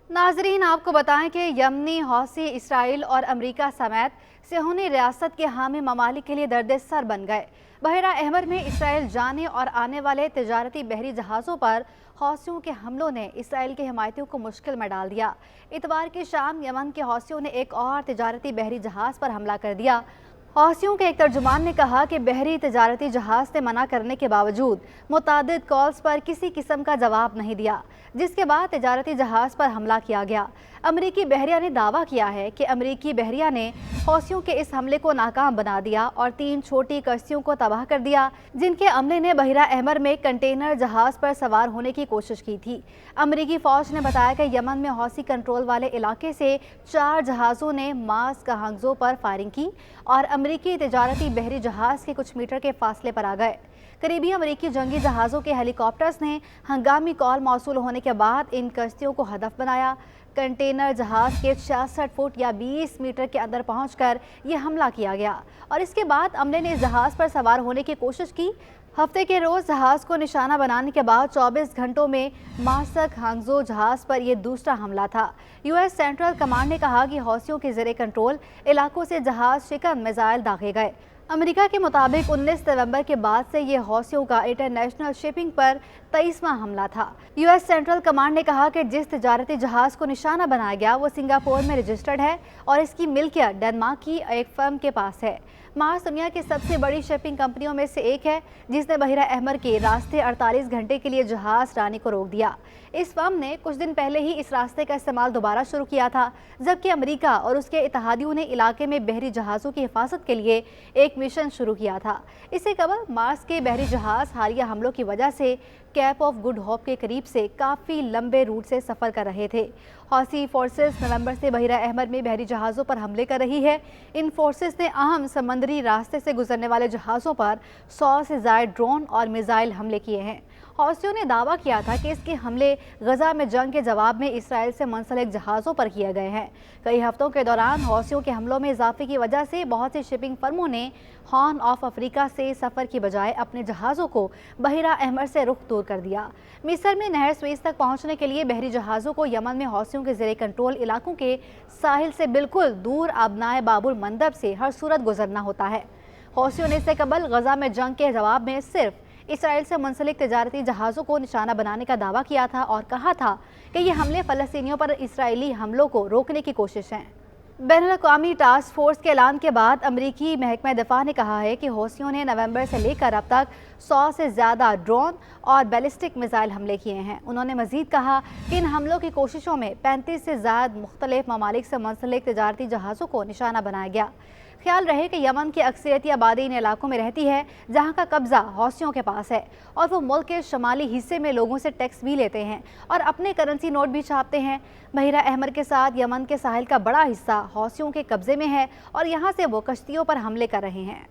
नाजरीन, आपको बताएं कि यमनी हौसी इसराइल और अमेरिका समेत सिहोनी रियासत के हामी ममालिक के लिए दर्द सर बन गए। बहरा अहमर में इसराइल जाने और आने वाले तिजारती बहरी जहाज़ों पर हौसियों के हमलों ने इसराइल के हिमायतियों को मुश्किल में डाल दिया। इतवार की शाम यमन के हौसियों ने एक और तिजारती बहरी जहाज़ पर हमला कर दिया। हौसियों के एक तर्जुमान ने कहा कि बहरी तिजारती जहाज़ ने मना करने के बावजूद मुतादिद कॉल्स पर किसी किस्म का जवाब नहीं दिया, जिसके बाद तिजारती जहाज़ पर हमला किया गया। अमरीकी बहरिया ने दावा किया है कि अमरीकी बहरिया ने हौसियों के इस हमले को नाकाम बना दिया और 3 छोटी कश्तियों को तबाह कर दिया, जिनके अमले ने बहरा अहमर में कंटेनर जहाज़ पर सवार होने की कोशिश की थी। अमरीकी फ़ौज ने बताया कि यमन में हौसी कंट्रोल वाले इलाके से 4 जहाज़ों ने मास का हंगजो पर फायरिंग की और अमरीकी तिजारती बहरी जहाज़ के कुछ मीटर के फासले पर आ गए। करीबी अमरीकी जंगी जहाज़ों के हेलीकॉप्टर्स ने हंगामी कॉल मौसूल होने के बाद इन कश्तियों को हदफ बनाया। कंटेनर जहाज़ के 66 फुट या 20 मीटर के अंदर पहुंचकर यह हमला किया गया और इसके बाद अमले ने जहाज़ पर सवार होने की कोशिश की। हफ्ते के रोज़ जहाज़ को निशाना बनाने के बाद 24 घंटों में मासक हांगजो जहाज़ पर यह दूसरा हमला था। यूएस सेंट्रल कमांड ने कहा कि हौसियों के ज़ेरे कंट्रोल इलाकों से जहाज़ शिकन मिसाइल दागे गए। अमेरिका के मुताबिक 19 नवंबर के बाद से ये हौसियों का इंटरनेशनल शिपिंग पर 23वां हमला था। यूएस सेंट्रल कमांड ने कहा कि जिस तिजारती जहाज़ को निशाना बनाया गया वो सिंगापुर में रजिस्टर्ड है और इसकी मिल्कियत डेनमार्क की एक फर्म के पास है। मार्स दुनिया की सबसे बड़ी शिपिंग कंपनियों में से एक है, जिसने बहरा अहमर के रास्ते 48 घंटे के लिए जहाज़ लाने को रोक दिया। इस फर्म ने कुछ दिन पहले ही इस रास्ते का इस्तेमाल दोबारा शुरू किया था, जबकि अमेरिका और उसके इत्तेहादियों ने इलाके में बहरी जहाज़ों की हिफाजत के लिए एक मिशन शुरू किया था। इससे कबल मार्स के बहरी जहाज़ हालिया हमलों की वजह से कैप ऑफ गुड होप के करीब से काफ़ी लंबे रूट से सफ़र कर रहे थे। हौसी फोर्सेस नवंबर से बहरा अहमर में बहरी जहाज़ों पर हमले कर रही है। इन फोर्सेस ने अहम समंदरी रास्ते से गुजरने वाले जहाज़ों पर 100 से ज़ायद ड्रोन और मिसाइल हमले किए हैं। हौसियों ने दावा किया था कि इसके हमले गजा में जंग के जवाब में इसराइल से मुंसलिक जहाज़ों पर किए गए हैं। कई हफ्तों के दौरान हौसियों के हमलों में इजाफे की वजह से बहुत सी शिपिंग फर्मों ने हॉर्न ऑफ अफ्रीका से सफ़र की बजाय अपने जहाज़ों को बहरा अहमर से रुख दूर कर दिया। मिस्र में नहर स्वेज़ तक पहुंचने के लिए बहरी जहाज़ों को यमन में हौसियों के ज़ेरे कंट्रोल इलाकों के साहिल से बिल्कुल दूर आबनाए बाबुल मंदब से हर सूरत गुजरना होता है। हौसियों ने इससे कबल गजा में जंग के जवाब में सिर्फ इसराइल से मुंसलिक तिजारती जहाज़ों को निशाना बनाने का दावा किया था और कहा था कि ये हमले फ़लस्तीनियों पर इसराइली हमलों को रोकने की कोशिश हैं। बैनुल-अक़वामी टास्क फोर्स के ऐलान के बाद अमरीकी महकमा दिफा ने कहा है कि हौसियों ने नवंबर से लेकर अब तक 100 से ज़्यादा ड्रोन और बैलिस्टिक मिसाइल हमले किए हैं। उन्होंने मजीद कहा कि इन हमलों की कोशिशों में 35 से ज़्यादा मुख्तलिफ ममालिक से मुंसलिक तिजारती जहाज़ों को निशाना बनाया गया। ख्याल रहे कि यमन की अक्सरियती आबादी इन इलाकों में रहती है जहां का कब्जा हौसियों के पास है और वो मुल्क के शुमाली हिस्से में लोगों से टैक्स भी लेते हैं और अपने करेंसी नोट भी छापते हैं। बहरा अहमर के साथ यमन के साहिल का बड़ा हिस्सा हौसियों के कब्जे में है और यहाँ से वो कश्तियों पर हमले कर रहे हैं।